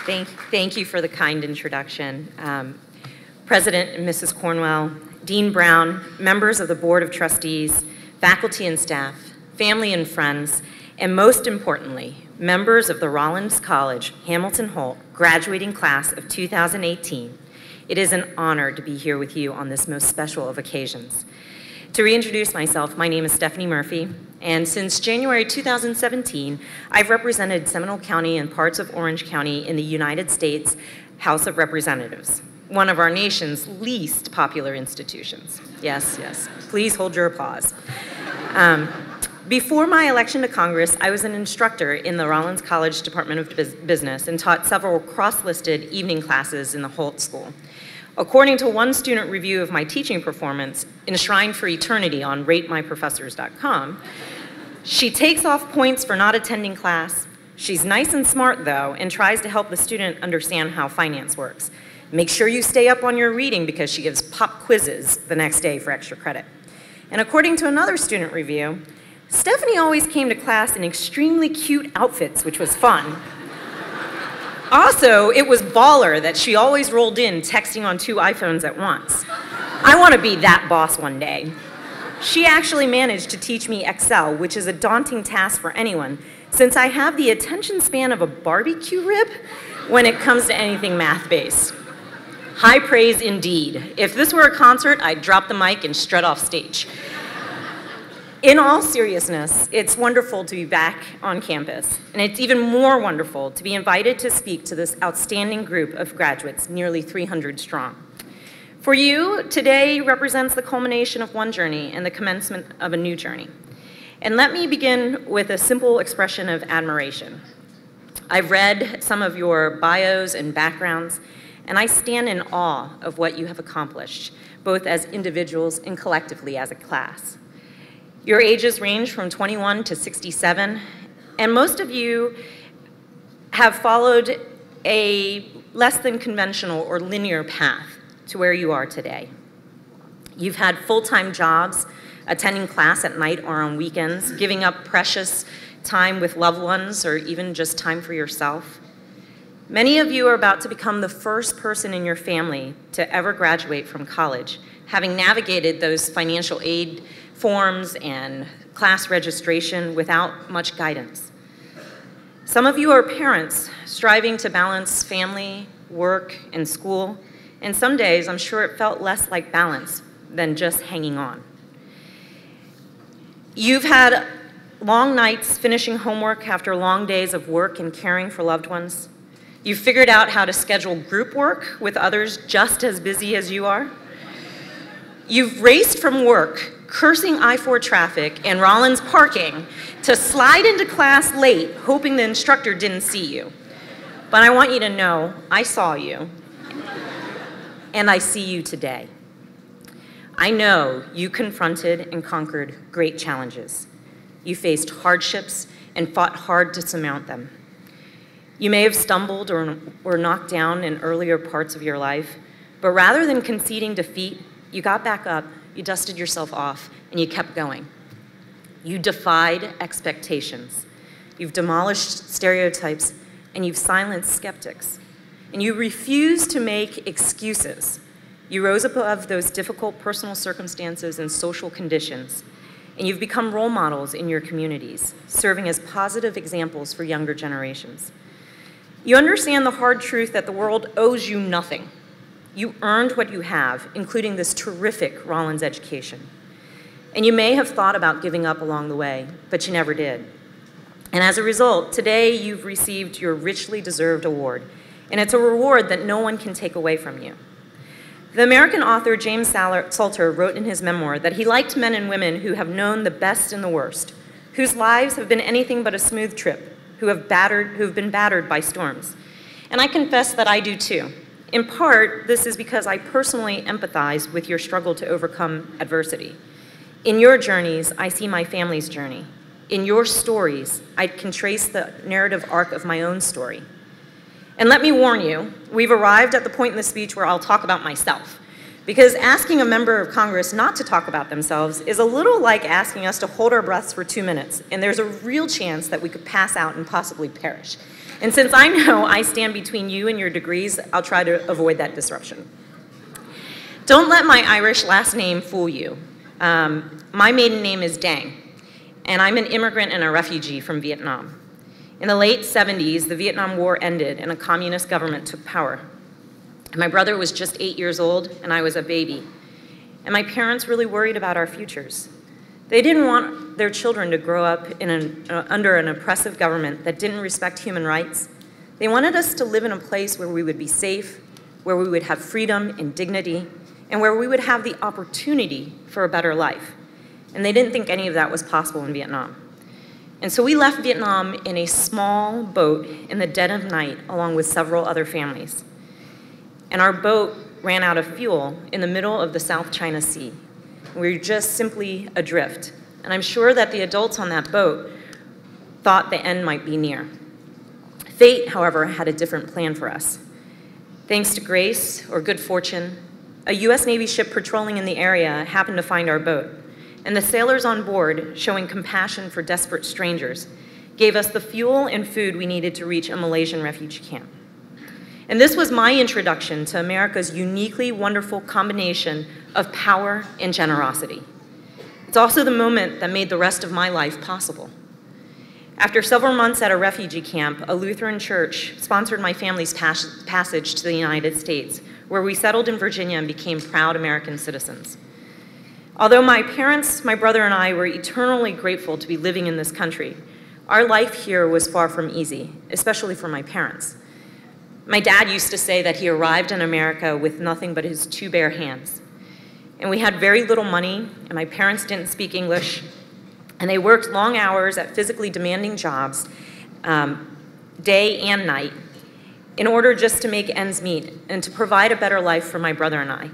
Thank you for the kind introduction. President and Mrs. Cornwell, Dean Brown, members of the Board of Trustees, faculty and staff, family and friends, and most importantly, members of the Rollins College Hamilton Holt graduating class of 2018. It is an honor to be here with you on this most special of occasions. To reintroduce myself, my name is Stephanie Murphy, and since January 2017, I've represented Seminole County and parts of Orange County in the United States House of Representatives, one of our nation's least popular institutions. Yes, yes, please hold your applause. Before my election to Congress, I was an instructor in the Rollins College Department of Business and taught several cross-listed evening classes in the Holt School. According to one student review of my teaching performance, enshrined for eternity on ratemyprofessors.com, she takes off points for not attending class. She's nice and smart, though, and tries to help the student understand how finance works. Make sure you stay up on your reading because she gives pop quizzes the next day for extra credit. And according to another student review, Stephanie always came to class in extremely cute outfits, which was fun. Also, it was baller that she always rolled in texting on 2 iPhones at once. I want to be that boss one day. She actually managed to teach me Excel, which is a daunting task for anyone, since I have the attention span of a barbecue rib when it comes to anything math-based. High praise indeed. If this were a concert, I'd drop the mic and strut off stage. In all seriousness, it's wonderful to be back on campus, and it's even more wonderful to be invited to speak to this outstanding group of graduates, nearly 300 strong. For you, today represents the culmination of one journey and the commencement of a new journey. And let me begin with a simple expression of admiration. I've read some of your bios and backgrounds, and I stand in awe of what you have accomplished, both as individuals and collectively as a class. Your ages range from 21 to 67, and most of you have followed a less than conventional or linear path to where you are today. You've had full-time jobs, attending class at night or on weekends, giving up precious time with loved ones or even just time for yourself. Many of you are about to become the first person in your family to ever graduate from college, having navigated those financial aid forms and class registration without much guidance. Some of you are parents striving to balance family, work, and school, and some days I'm sure it felt less like balance than just hanging on. You've had long nights finishing homework after long days of work and caring for loved ones. You've figured out how to schedule group work with others just as busy as you are. You've raced from work, cursing I-4 traffic and Rollins parking, to slide into class late, hoping the instructor didn't see you. But I want you to know, I saw you, and I see you today. I know you confronted and conquered great challenges. You faced hardships and fought hard to surmount them. You may have stumbled or knocked down in earlier parts of your life, but rather than conceding defeat, you got back up, you dusted yourself off, and you kept going. You defied expectations. You've demolished stereotypes, and you've silenced skeptics. And you refused to make excuses. You rose above those difficult personal circumstances and social conditions, and you've become role models in your communities, serving as positive examples for younger generations. You understand the hard truth that the world owes you nothing. You earned what you have, including this terrific Rollins education. And you may have thought about giving up along the way, but you never did. And as a result, today you've received your richly deserved award, and it's a reward that no one can take away from you. The American author James Salter wrote in his memoir that he liked men and women who have known the best and the worst, whose lives have been anything but a smooth trip, who have been battered by storms. And I confess that I do too. In part, this is because I personally empathize with your struggle to overcome adversity. In your journeys, I see my family's journey. In your stories, I can trace the narrative arc of my own story. And let me warn you, we've arrived at the point in the speech where I'll talk about myself, because asking a member of Congress not to talk about themselves is a little like asking us to hold our breaths for 2 minutes, and there's a real chance that we could pass out and possibly perish. And since I know I stand between you and your degrees, I'll try to avoid that disruption. Don't let my Irish last name fool you. My maiden name is Dang, and I'm an immigrant and a refugee from Vietnam. In the late 70s, the Vietnam War ended and a communist government took power. My brother was just 8 years old and I was a baby. And my parents really worried about our futures. They didn't want their children to grow up under an oppressive government that didn't respect human rights. They wanted us to live in a place where we would be safe, where we would have freedom and dignity, and where we would have the opportunity for a better life. And they didn't think any of that was possible in Vietnam. And so we left Vietnam in a small boat in the dead of night along with several other families. And our boat ran out of fuel in the middle of the South China Sea. We were just simply adrift. And I'm sure that the adults on that boat thought the end might be near. Fate, however, had a different plan for us. Thanks to grace or good fortune, a US Navy ship patrolling in the area happened to find our boat. And the sailors on board, showing compassion for desperate strangers, gave us the fuel and food we needed to reach a Malaysian refugee camp. And this was my introduction to America's uniquely wonderful combination of power and generosity. It's also the moment that made the rest of my life possible. After several months at a refugee camp, a Lutheran church sponsored my family's passage to the United States, where we settled in Virginia and became proud American citizens. Although my parents, my brother, and I were eternally grateful to be living in this country, our life here was far from easy, especially for my parents. My dad used to say that he arrived in America with nothing but his two bare hands. And we had very little money, and my parents didn't speak English, and they worked long hours at physically demanding jobs, day and night, in order just to make ends meet and to provide a better life for my brother and I.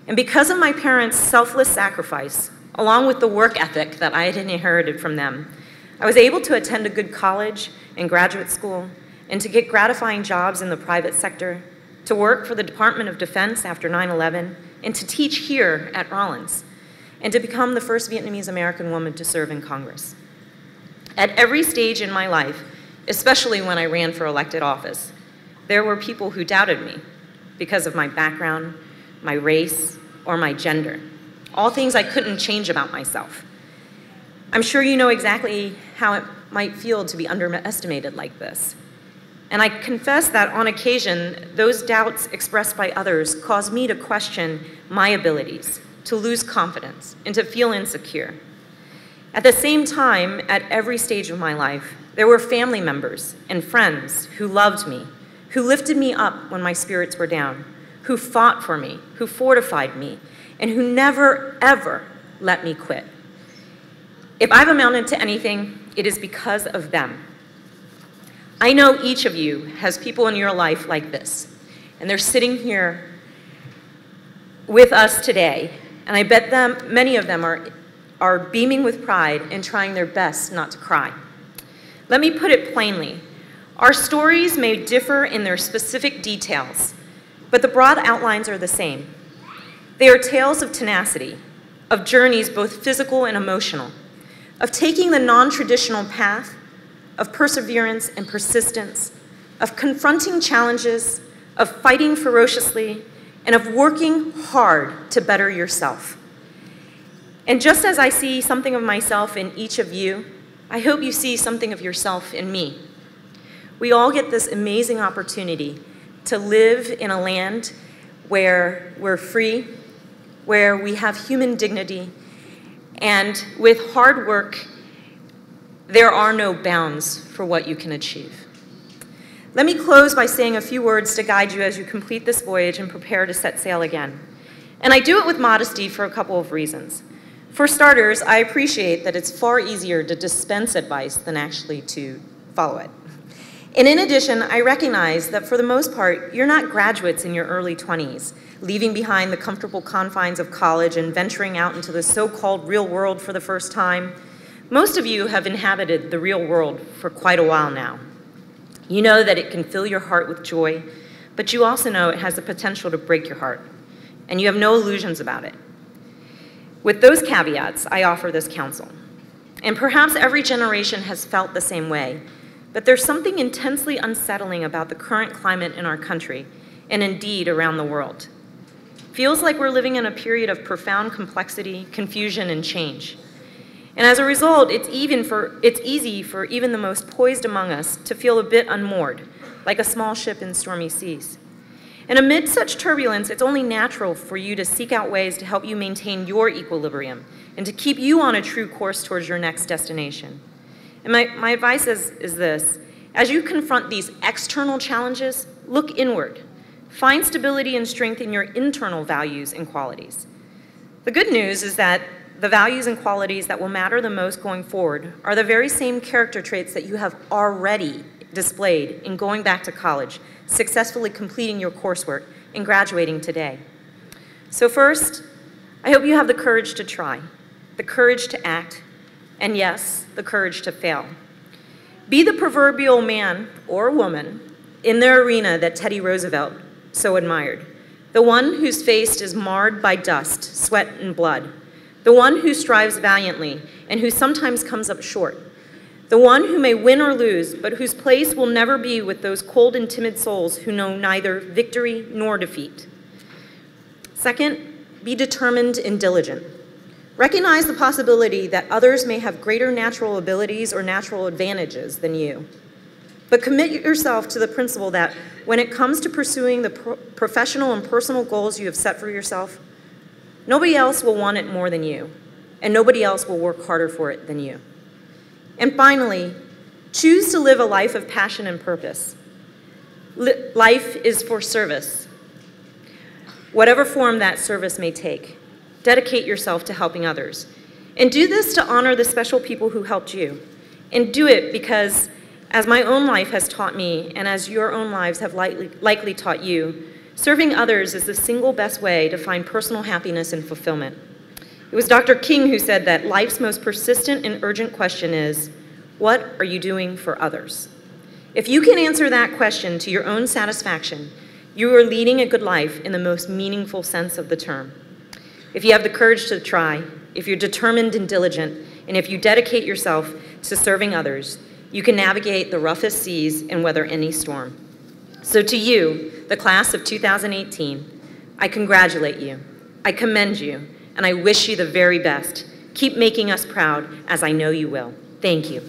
And because of my parents' selfless sacrifice, along with the work ethic that I had inherited from them, I was able to attend a good college and graduate school, and to get gratifying jobs in the private sector, to work for the Department of Defense after 9/11, and to teach here at Rollins, and to become the first Vietnamese American woman to serve in Congress. At every stage in my life, especially when I ran for elected office, there were people who doubted me because of my background, my race, or my gender, all things I couldn't change about myself. I'm sure you know exactly how it might feel to be underestimated like this. And I confess that on occasion, those doubts expressed by others caused me to question my abilities, to lose confidence, and to feel insecure. At the same time, at every stage of my life, there were family members and friends who loved me, who lifted me up when my spirits were down, who fought for me, who fortified me, and who never, ever let me quit. If I've amounted to anything, it is because of them. I know each of you has people in your life like this, and they're sitting here with us today, and I bet many of them are beaming with pride and trying their best not to cry. Let me put it plainly. Our stories may differ in their specific details, but the broad outlines are the same. They are tales of tenacity, of journeys both physical and emotional, of taking the non-traditional path, of perseverance and persistence, of confronting challenges, of fighting ferociously, and of working hard to better yourself. And just as I see something of myself in each of you, I hope you see something of yourself in me. We all get this amazing opportunity to live in a land where we're free, where we have human dignity, and with hard work, there are no bounds for what you can achieve. Let me close by saying a few words to guide you as you complete this voyage and prepare to set sail again. And I do it with modesty for a couple of reasons. For starters, I appreciate that it's far easier to dispense advice than actually to follow it. And in addition, I recognize that for the most part, you're not graduates in your early 20s, leaving behind the comfortable confines of college and venturing out into the so-called real world for the first time. Most of you have inhabited the real world for quite a while now. You know that it can fill your heart with joy, but you also know it has the potential to break your heart, and you have no illusions about it. With those caveats, I offer this counsel. And perhaps every generation has felt the same way, But there's something intensely unsettling about the current climate in our country, and indeed around the world. Feels like we're living in a period of profound complexity, confusion, and change. And as a result, it's easy for even the most poised among us to feel a bit unmoored, like a small ship in stormy seas. And amid such turbulence, it's only natural for you to seek out ways to help you maintain your equilibrium and to keep you on a true course towards your next destination. And my advice is this: as you confront these external challenges, look inward. Find stability and strength in your internal values and qualities. The good news is that the values and qualities that will matter the most going forward are the very same character traits that you have already displayed in going back to college, successfully completing your coursework, and graduating today. So first, I hope you have the courage to try, the courage to act, and yes, the courage to fail. Be the proverbial man or woman in the arena that Teddy Roosevelt so admired, the one whose face is marred by dust, sweat, and blood, the one who strives valiantly and who sometimes comes up short, the one who may win or lose, but whose place will never be with those cold and timid souls who know neither victory nor defeat. Second, be determined and diligent. Recognize the possibility that others may have greater natural abilities or natural advantages than you. But commit yourself to the principle that when it comes to pursuing the professional and personal goals you have set for yourself, nobody else will want it more than you, and nobody else will work harder for it than you. And finally, choose to live a life of passion and purpose. Life is for service, whatever form that service may take. Dedicate yourself to helping others. And do this to honor the special people who helped you. And do it because, as my own life has taught me, and as your own lives have likely taught you, serving others is the single best way to find personal happiness and fulfillment. It was Dr. King who said that life's most persistent and urgent question is, what are you doing for others? If you can answer that question to your own satisfaction, you are leading a good life in the most meaningful sense of the term. If you have the courage to try, if you're determined and diligent, and if you dedicate yourself to serving others, you can navigate the roughest seas and weather any storm. So to you, the class of 2018, I congratulate you, I commend you, and I wish you the very best. Keep making us proud, as I know you will. Thank you.